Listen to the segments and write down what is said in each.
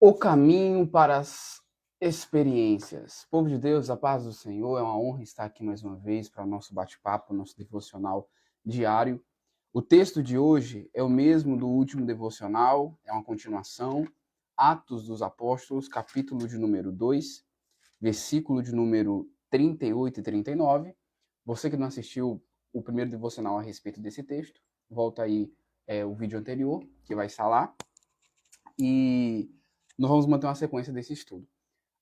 O caminho para as experiências. Povo de Deus, a paz do Senhor, é uma honra estar aqui mais uma vez para o nosso bate-papo, nosso devocional diário. O texto de hoje é o mesmo do último devocional, é uma continuação. Atos dos Apóstolos, capítulo de número 2, versículo de número 38 e 39. Você que não assistiu o primeiro devocional a respeito desse texto, volta aí o vídeo anterior, que vai estar lá. E nós vamos manter uma sequência desse estudo.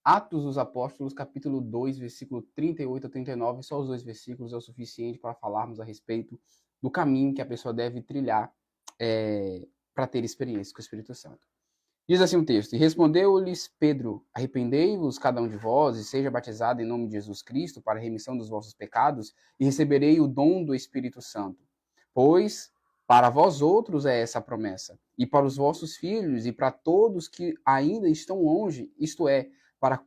Atos dos Apóstolos, capítulo 2, versículo 38 a 39, só os dois versículos é o suficiente para falarmos a respeito do caminho que a pessoa deve trilhar para ter experiência com o Espírito Santo. Diz assim o texto: E respondeu-lhes Pedro: Arrependei-vos cada um de vós e seja batizado em nome de Jesus Cristo para a remissão dos vossos pecados e receberei o dom do Espírito Santo. Pois para vós outros é essa a promessa, e para os vossos filhos e para todos que ainda estão longe, isto é, para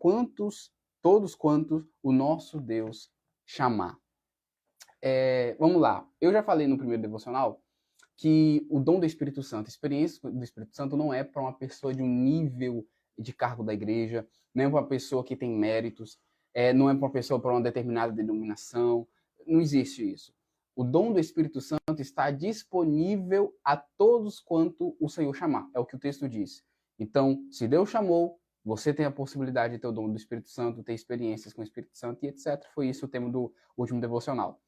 todos quantos o nosso Deus chamar. Vamos lá. Eu já falei no primeiro devocional que o dom do Espírito Santo, a experiência do Espírito Santo não é para uma pessoa de um nível de cargo da igreja, não é para uma pessoa que tem méritos, não é para uma pessoa para uma determinada denominação, não existe isso. O dom do Espírito Santo está disponível a todos quanto o Senhor chamar, é o que o texto diz. Então, se Deus chamou, você tem a possibilidade de ter o dom do Espírito Santo, ter experiências com o Espírito Santo e etc. Foi isso o tema do último devocional.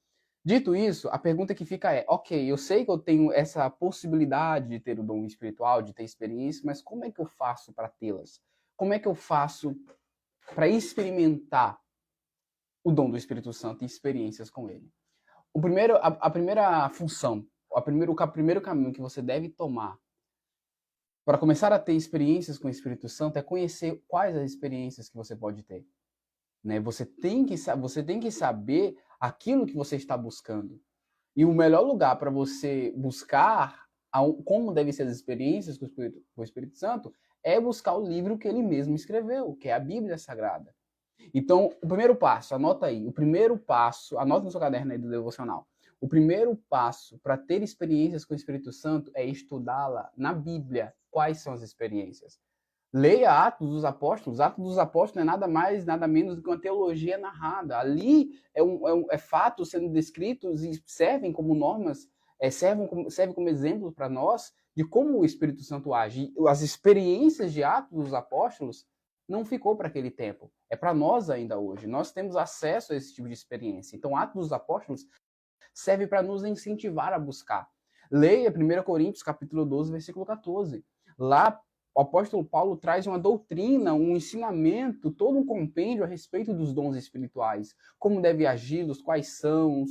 Dito isso, a pergunta que fica é, ok, eu sei que eu tenho essa possibilidade de ter o dom espiritual, de ter experiência, mas como é que eu faço para tê-las? Como é que eu faço para experimentar o dom do Espírito Santo e experiências com ele? A primeira função, o primeiro caminho que você deve tomar para começar a ter experiências com o Espírito Santo é conhecer quais as experiências que você pode ter. Né? Você tem que saber aquilo que você está buscando. E o melhor lugar para você buscar como devem ser as experiências com o Espírito Santo é buscar o livro que ele mesmo escreveu, que é a Bíblia Sagrada. Então, o primeiro passo, anota aí, o primeiro passo, anota no seu caderno aí do devocional. O primeiro passo para ter experiências com o Espírito Santo é estudá-la na Bíblia. Quais são as experiências? Leia Atos dos Apóstolos. Atos dos Apóstolos não é nada mais, nada menos do que uma teologia narrada. Ali é fatos sendo descritos e servem como normas, servem como exemplos para nós de como o Espírito Santo age. E as experiências de Atos dos Apóstolos não ficou para aquele tempo. É para nós ainda hoje. Nós temos acesso a esse tipo de experiência. Então, Atos dos Apóstolos serve para nos incentivar a buscar. Leia 1 Coríntios, capítulo 12, versículo 14. Lá, o apóstolo Paulo traz uma doutrina, um ensinamento, todo um compêndio a respeito dos dons espirituais. Como deve agi-los, quais são,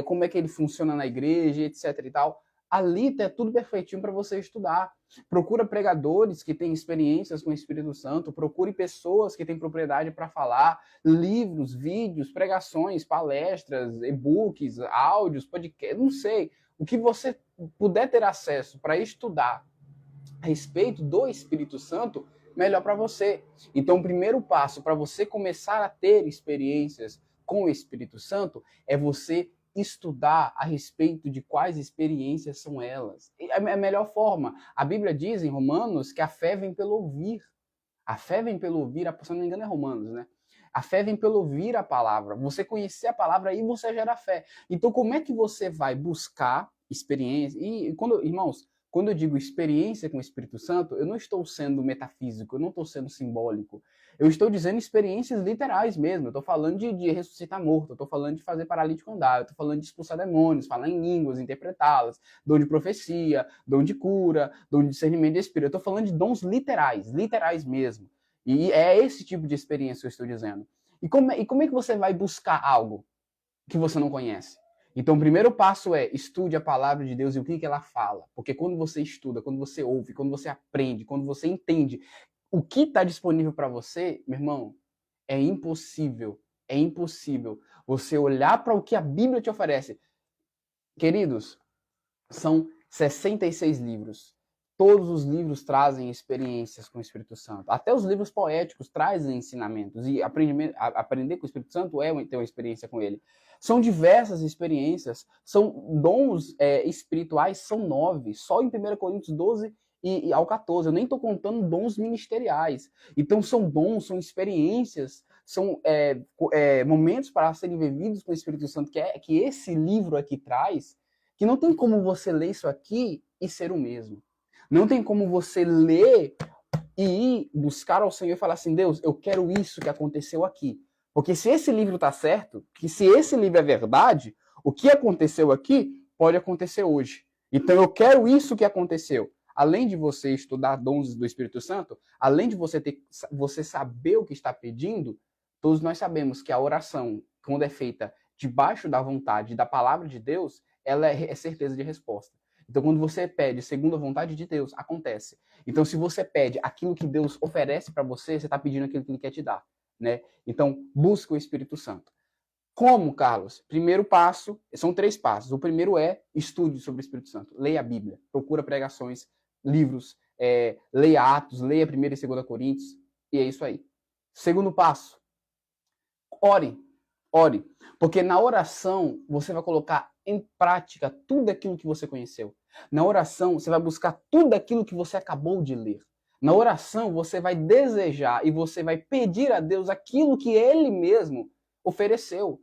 como é que ele funciona na igreja, etc. e tal. Ali tá tudo perfeitinho para você estudar. Procura pregadores que têm experiências com o Espírito Santo, procure pessoas que têm propriedade para falar, livros, vídeos, pregações, palestras, e-books, áudios, podcasts, não sei. O que você puder ter acesso para estudar a respeito do Espírito Santo, melhor para você. Então, o primeiro passo para você começar a ter experiências com o Espírito Santo é você estudar a respeito de quais experiências são elas. É a melhor forma. A Bíblia diz em Romanos que a fé vem pelo ouvir. A fé vem pelo ouvir, se não me engano é Romanos, né? A fé vem pelo ouvir a palavra. Você conhecer a palavra e você gera fé. Então, como é que você vai buscar experiência? Irmãos, quando eu digo experiência com o Espírito Santo, eu não estou sendo metafísico, eu não estou sendo simbólico. Eu estou dizendo experiências literais mesmo. Eu estou falando de ressuscitar morto, eu estou falando de fazer paralítico andar, eu estou falando de expulsar demônios, falar em línguas, interpretá-las, dom de profecia, dom de cura, dom de discernimento de espírito. Eu estou falando de dons literais mesmo. E é esse tipo de experiência que eu estou dizendo. E como é que você vai buscar algo que você não conhece? Então, o primeiro passo é estude a palavra de Deus e o que ela fala. Porque quando você estuda, quando você ouve, quando você aprende, quando você entende o que está disponível para você, meu irmão, é impossível você olhar para o que a Bíblia te oferece. Queridos, são 66 livros. Todos os livros trazem experiências com o Espírito Santo. Até os livros poéticos trazem ensinamentos. E aprender com o Espírito Santo é ter uma experiência com ele. São diversas experiências. São dons espirituais, são 9. Só em 1 Coríntios 12 e ao 14. Eu nem estou contando dons ministeriais. Então são dons, são experiências, são momentos para serem vividos com o Espírito Santo, que esse livro aqui traz, que não tem como você ler isso aqui e ser o mesmo. Não tem como você ler e ir buscar ao Senhor e falar assim, Deus, eu quero isso que aconteceu aqui. Porque se esse livro está certo, que se esse livro é verdade, o que aconteceu aqui pode acontecer hoje. Então eu quero isso que aconteceu. Além de você estudar dons do Espírito Santo, além de você saber o que está pedindo, todos nós sabemos que a oração, quando é feita debaixo da vontade da palavra de Deus, ela é certeza de resposta. Então, quando você pede segundo a vontade de Deus, acontece. Então, se você pede aquilo que Deus oferece para você, você está pedindo aquilo que Ele quer te dar, né? Então, busca o Espírito Santo. Como, Carlos? Primeiro passo, são 3 passos. O primeiro é estude sobre o Espírito Santo. Leia a Bíblia, procura pregações, livros, leia Atos, leia 1ª e 2ª Coríntios, e é isso aí. Segundo passo, ore. Ore. Porque na oração, você vai colocar em prática tudo aquilo que você conheceu. Na oração, você vai buscar tudo aquilo que você acabou de ler. Na oração, você vai desejar e você vai pedir a Deus aquilo que Ele mesmo ofereceu.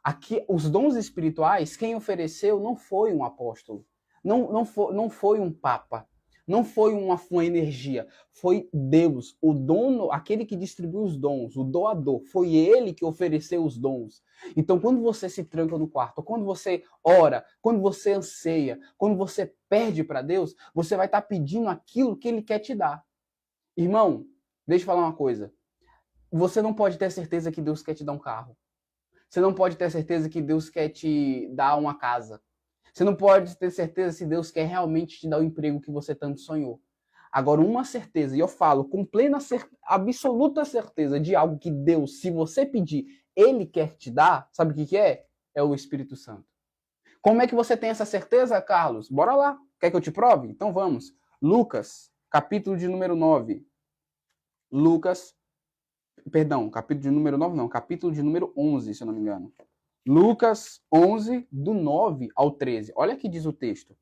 Aqui, os dons espirituais, quem ofereceu não foi um apóstolo, não foi um papa, não foi uma energia, foi Deus, o dono, aquele que distribui os dons, o doador, foi Ele que ofereceu os dons. Então, quando você se tranca no quarto, quando você ora, quando você anseia, quando você pede para Deus, você vai estar pedindo aquilo que Ele quer te dar. Irmão, deixa eu falar uma coisa. Você não pode ter certeza que Deus quer te dar um carro. Você não pode ter certeza que Deus quer te dar uma casa. Você não pode ter certeza se Deus quer realmente te dar o emprego que você tanto sonhou. Agora, uma certeza, e eu falo com plena, absoluta certeza de algo que Deus, se você pedir, Ele quer te dar, sabe o que é? É o Espírito Santo. Como é que você tem essa certeza, Carlos? Bora lá. Quer que eu te prove? Então vamos. Lucas, capítulo de número 9. Capítulo de número 9 não, capítulo de número 11, se eu não me engano. Lucas 11, do 9 ao 13. Olha o que diz o texto.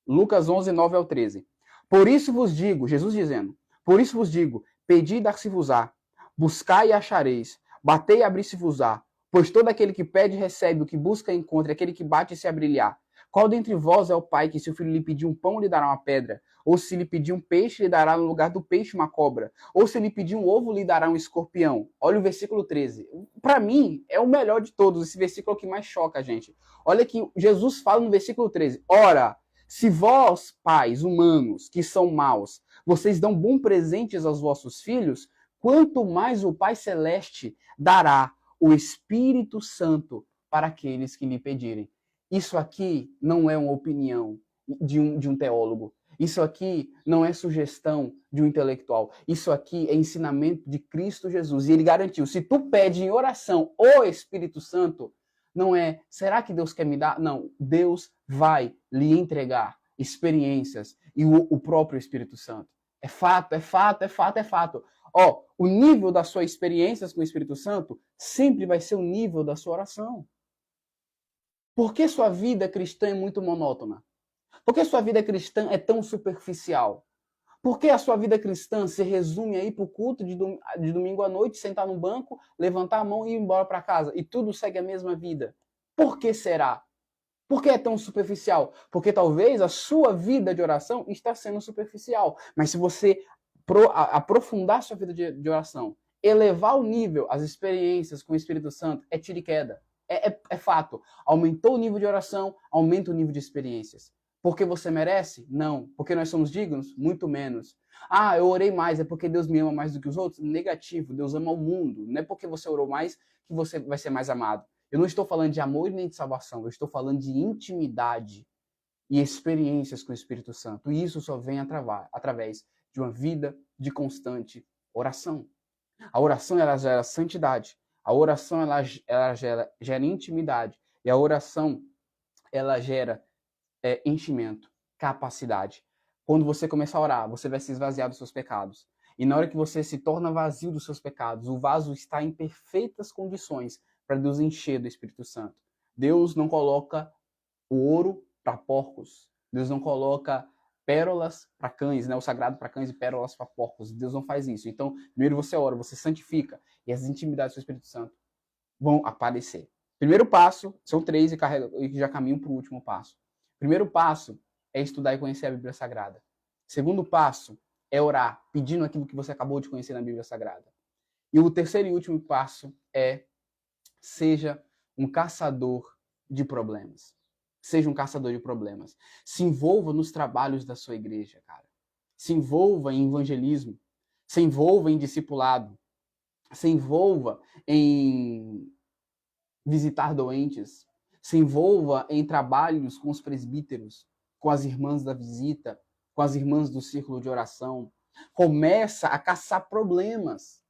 Lucas 11, 9 ao 13. Por isso vos digo, Jesus dizendo, por isso vos digo, pedi e dar-se-vos-á, buscai e achareis, batei e abrir-se-vos-á, pois todo aquele que pede recebe, o que busca encontra, aquele que bate se abrirá. Qual dentre vós é o pai que, se o filho lhe pedir um pão, lhe dará uma pedra? Ou se lhe pedir um peixe, lhe dará no lugar do peixe uma cobra? Ou se lhe pedir um ovo, lhe dará um escorpião? Olha o versículo 13. Para mim, é o melhor de todos. Esse versículo é o que mais choca a gente. Olha que Jesus fala no versículo 13. Ora, se vós, pais humanos, que são maus, vocês dão bons presentes aos vossos filhos, quanto mais o Pai Celeste dará o Espírito Santo para aqueles que lhe pedirem. Isso aqui não é uma opinião de um teólogo. Isso aqui não é sugestão de um intelectual. Isso aqui é ensinamento de Cristo Jesus. E ele garantiu, se tu pede em oração o Espírito Santo, não é, será que Deus quer me dar? Não, Deus vai lhe entregar experiências e o próprio Espírito Santo. É fato, é fato, é fato, é fato. Ó, o nível das suas experiências com o Espírito Santo sempre vai ser o nível da sua oração. Por que sua vida cristã é muito monótona? Por que sua vida cristã é tão superficial? Por que a sua vida cristã se resume aí para o culto de domingo à noite, sentar no banco, levantar a mão e ir embora para casa? E tudo segue a mesma vida. Por que será? Por que é tão superficial? Porque talvez a sua vida de oração está sendo superficial. Mas se você aprofundar sua vida de oração, elevar o nível, as experiências com o Espírito Santo, é tiro e queda. É fato. Aumentou o nível de oração, aumenta o nível de experiências. Porque você merece? Não. Porque nós somos dignos? Muito menos. Ah, eu orei mais, é porque Deus me ama mais do que os outros? Negativo, Deus ama o mundo. Não é porque você orou mais que você vai ser mais amado. Eu não estou falando de amor nem de salvação, eu estou falando de intimidade e experiências com o Espírito Santo. E isso só vem através de uma vida de constante oração. A oração, ela gera santidade. A oração, ela gera intimidade. E a oração, ela gera enchimento, capacidade. Quando você começar a orar, você vai se esvaziar dos seus pecados. E na hora que você se torna vazio dos seus pecados, o vaso está em perfeitas condições para Deus encher do Espírito Santo. Deus não coloca o ouro para porcos. Deus não coloca pérolas para cães, né? O sagrado para cães e pérolas para porcos. Deus não faz isso. Então, primeiro você ora, você santifica, e as intimidades do Espírito Santo vão aparecer. Primeiro passo, são 3 e já caminho para o último passo. Primeiro passo é estudar e conhecer a Bíblia Sagrada. Segundo passo é orar, pedindo aquilo que você acabou de conhecer na Bíblia Sagrada. E o terceiro e último passo é seja um caçador de problemas. Seja um caçador de problemas. Se envolva nos trabalhos da sua igreja, cara. Se envolva em evangelismo. Se envolva em discipulado. Se envolva em visitar doentes. Se envolva em trabalhos com os presbíteros, com as irmãs da visita, com as irmãs do círculo de oração. Começa a caçar problemas.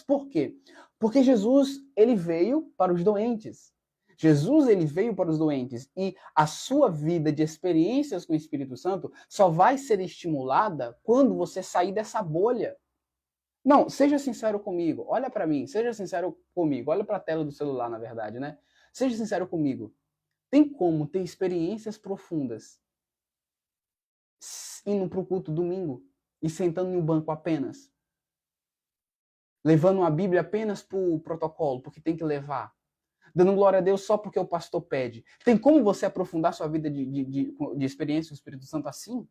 Por quê? Porque Jesus, ele veio para os doentes. Jesus, ele veio para os doentes, e a sua vida de experiências com o Espírito Santo só vai ser estimulada quando você sair dessa bolha. Não, seja sincero comigo. Olha para mim, seja sincero comigo. Olha para a tela do celular, na verdade, né? Seja sincero comigo. Tem como ter experiências profundas indo para o culto domingo e sentando em um banco apenas? Levando a Bíblia apenas para o protocolo, porque tem que levar? Dando glória a Deus só porque o pastor pede? Tem como você aprofundar sua vida de experiência com o Espírito Santo assim?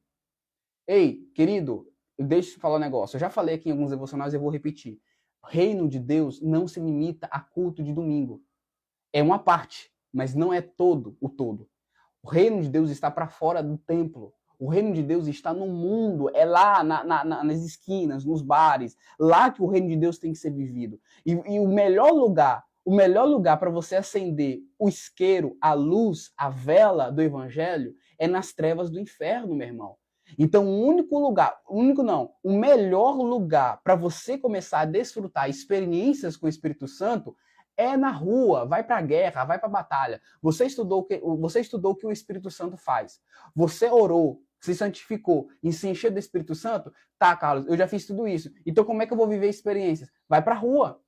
Ei, querido, deixa eu te falar um negócio. Eu já falei aqui em alguns devocionais e eu vou repetir. O reino de Deus não se limita a culto de domingo. É uma parte, mas não é todo o todo. O reino de Deus está para fora do templo. O reino de Deus está no mundo, é lá nas esquinas, nos bares, lá que o reino de Deus tem que ser vivido. E o melhor lugar para você acender o isqueiro, a luz, a vela do evangelho é nas trevas do inferno, meu irmão. Então, o melhor lugar para você começar a desfrutar experiências com o Espírito Santo é na rua, vai para a guerra, vai para a batalha. Você estudou o que o Espírito Santo faz. Você orou, se santificou e se encheu do Espírito Santo? Tá, Carlos, eu já fiz tudo isso. Então como é que eu vou viver experiências? Vai para a rua.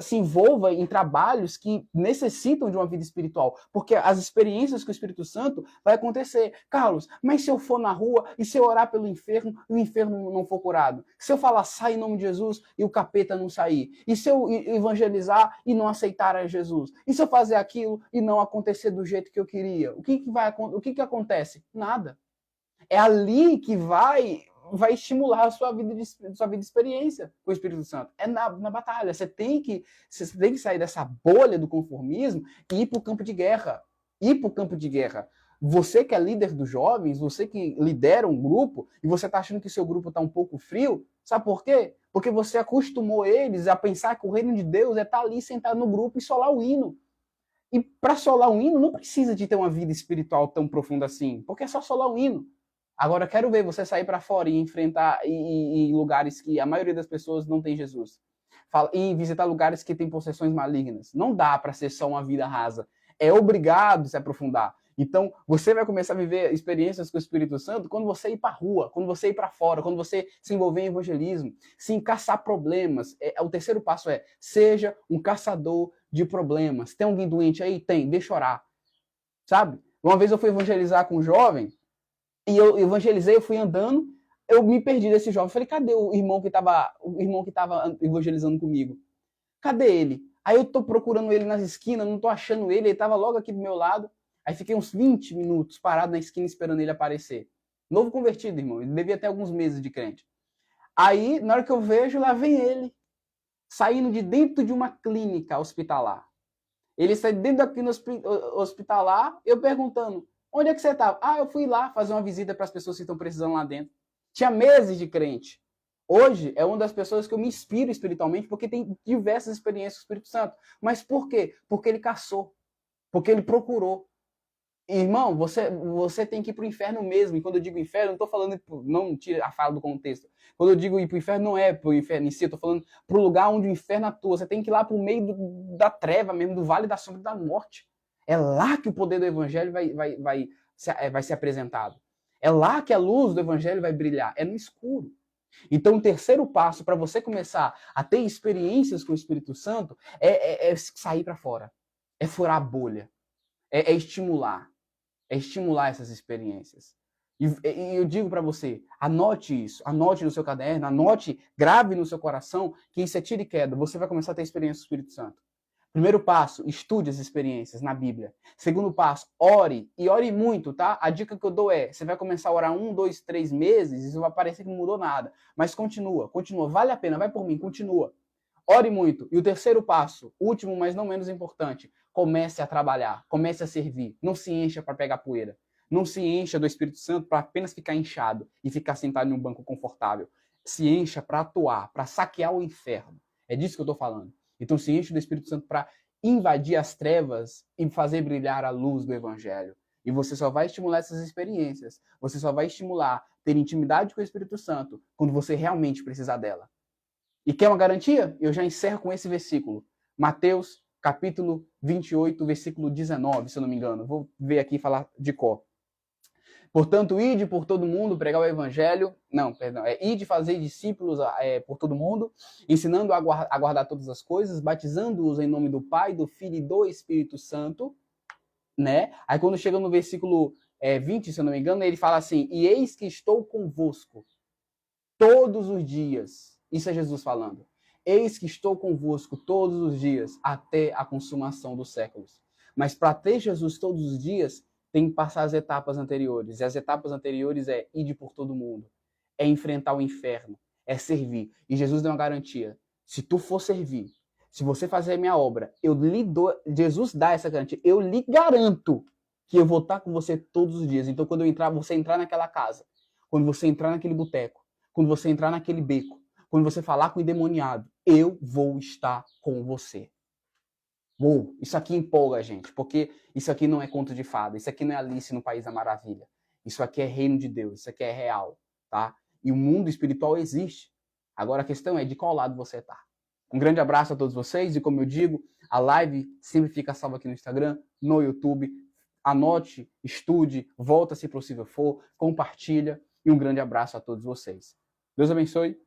Se envolva em trabalhos que necessitam de uma vida espiritual, porque as experiências com o Espírito Santo vai acontecer. Carlos, mas se eu for na rua e se eu orar pelo inferno e o inferno não for curado? Se eu falar sai em nome de Jesus e o capeta não sair? E se eu evangelizar e não aceitar a Jesus? E se eu fazer aquilo e não acontecer do jeito que eu queria? O que acontece? Nada. É ali que vai estimular a sua vida de experiência com o Espírito Santo. É na batalha. Você tem que sair dessa bolha do conformismo e ir para o campo de guerra. Você que é líder dos jovens, você que lidera um grupo, e você está achando que seu grupo está um pouco frio, sabe por quê? Porque você acostumou eles a pensar que o reino de Deus é estar ali sentado no grupo e solar o hino. E para solar um hino, não precisa de ter uma vida espiritual tão profunda assim, porque é só solar um hino. Agora, eu quero ver você sair para fora e enfrentar em lugares que a maioria das pessoas não tem Jesus. E visitar lugares que têm possessões malignas. Não dá para ser só uma vida rasa. É obrigado se aprofundar. Então, você vai começar a viver experiências com o Espírito Santo quando você ir para a rua, quando você ir para fora, quando você se envolver em evangelismo, se caçar problemas. O terceiro passo é, seja um caçador de problemas. Tem alguém doente aí? Tem, deixa orar. Sabe? Uma vez eu fui evangelizar com um jovem, e eu evangelizei, eu fui andando, eu me perdi desse jovem. Falei, cadê o irmão que estava evangelizando comigo? Cadê ele? Aí eu tô procurando ele nas esquinas, não tô achando ele estava logo aqui do meu lado. Aí fiquei uns 20 minutos parado na esquina esperando ele aparecer. Novo convertido, irmão. Ele devia ter alguns meses de crente. Aí, na hora que eu vejo, lá vem ele, saindo de dentro de uma clínica hospitalar. Ele sai dentro da clínica hospitalar, eu perguntando, onde é que você estava? Ah, eu fui lá fazer uma visita para as pessoas que estão precisando lá dentro. Tinha meses de crente. Hoje é uma das pessoas que eu me inspiro espiritualmente porque tem diversas experiências com o Espírito Santo. Mas por quê? Porque ele caçou. Porque ele procurou. Irmão, você tem que ir para o inferno mesmo. E quando eu digo inferno, não estou falando, não tira a fala do contexto. Quando eu digo ir para o inferno, não é para o inferno em si, eu estou falando para o lugar onde o inferno atua. Você tem que ir lá para o meio da treva mesmo, do vale da sombra da morte. É lá que o poder do evangelho vai ser apresentado. É lá que a luz do evangelho vai brilhar. É no escuro. Então, o terceiro passo para você começar a ter experiências com o Espírito Santo é sair para fora. É furar a bolha. É estimular essas experiências. E eu digo para você, anote isso, anote no seu caderno, anote, grave no seu coração, que isso é tiro e queda. Você vai começar a ter experiência do Espírito Santo. Primeiro passo, estude as experiências na Bíblia. Segundo passo, ore. E ore muito, tá? A dica que eu dou é, você vai começar a orar 1, 2, 3 meses, e isso vai parecer que não mudou nada. Mas continua. Vale a pena, vai por mim, continua. Ore muito. E o terceiro passo, último, mas não menos importante, comece a trabalhar, comece a servir. Não se encha para pegar poeira. Não se encha do Espírito Santo para apenas ficar inchado e ficar sentado em um banco confortável. Se encha para atuar, para saquear o inferno. É disso que eu estou falando. Então se enche do Espírito Santo para invadir as trevas e fazer brilhar a luz do Evangelho. E você só vai estimular essas experiências. Você só vai estimular ter intimidade com o Espírito Santo quando você realmente precisar dela. E quer uma garantia? Eu já encerro com esse versículo. Mateus, capítulo 28, versículo 19, se eu não me engano. Vou ver aqui e falar de cor. Portanto, ide por todo mundo, pregar o evangelho. Não, perdão. Ide fazer discípulos por todo mundo, ensinando a guardar todas as coisas, batizando-os em nome do Pai, do Filho e do Espírito Santo. Né? Aí quando chega no versículo 20, se eu não me engano, ele fala assim, e eis que estou convosco todos os dias. Isso é Jesus falando. Eis que estou convosco todos os dias, até a consumação dos séculos. Mas para ter Jesus todos os dias, tem que passar as etapas anteriores. E as etapas anteriores é ir por todo mundo. É enfrentar o inferno. É servir. E Jesus deu uma garantia. Se tu for servir, se você fazer a minha obra, eu lhe dou... Jesus dá essa garantia. Eu lhe garanto que eu vou estar com você todos os dias. Então, quando você entrar naquela casa, quando você entrar naquele boteco, quando você entrar naquele beco, quando você falar com o endemoniado, eu vou estar com você. Uou, isso aqui empolga a gente, porque isso aqui não é conto de fada, isso aqui não é Alice no País da Maravilha. Isso aqui é reino de Deus, isso aqui é real, tá? E o mundo espiritual existe. Agora a questão é de qual lado você tá. Um grande abraço a todos vocês e como eu digo, a live sempre fica salva aqui no Instagram, no YouTube. Anote, estude, volta se possível for, compartilha e um grande abraço a todos vocês. Deus abençoe.